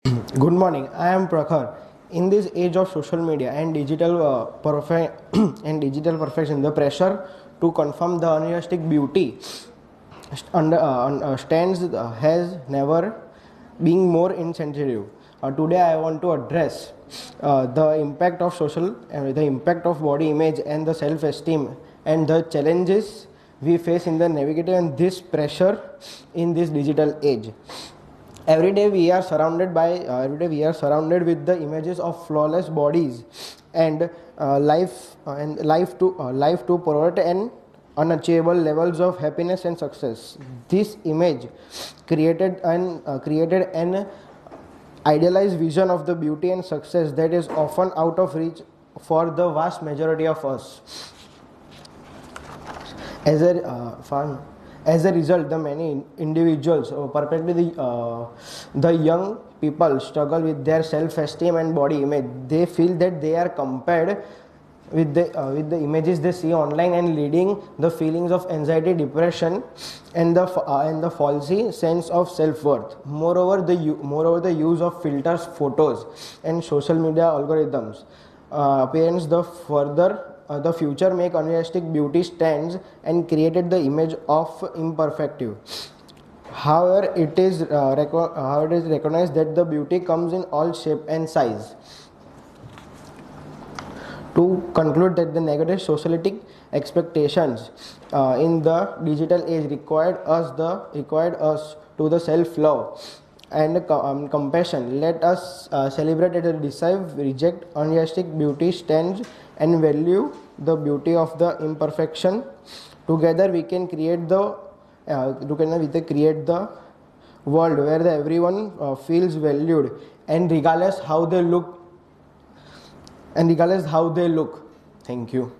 Good morning. I am Prakhar. In this age of social media and and digital perfection, the pressure to confirm the unrealistic beauty stands has never been more insensitive. Today, I want to address the impact of the impact of body image and the self-esteem, and the challenges we face in the navigating this pressure in this digital age. Every day we are surrounded with the images of flawless bodies and life to provide an unachievable levels of happiness and success. This image created an idealized vision of the beauty and success that is often out of reach for the vast majority of us. As a as a result, the many individuals, particularly the young people, struggle with their self-esteem and body image. They feel that they are compared with the images they see online, and leading the feelings of anxiety, depression, and the faulty sense of self-worth. Moreover, the use of filters, photos, and social media algorithms parents the future make unrealistic beauty stands and created the image of imperfective. However, it is recognized that the beauty comes in all shape and size. To conclude, that the negative socialistic expectations in the digital age required us to the self-love and compassion. Let us celebrate and decide, reject unrealistic beauty stands, and value the beauty of the imperfection. Together, we can create the world where everyone feels valued, and regardless how they look. Thank you.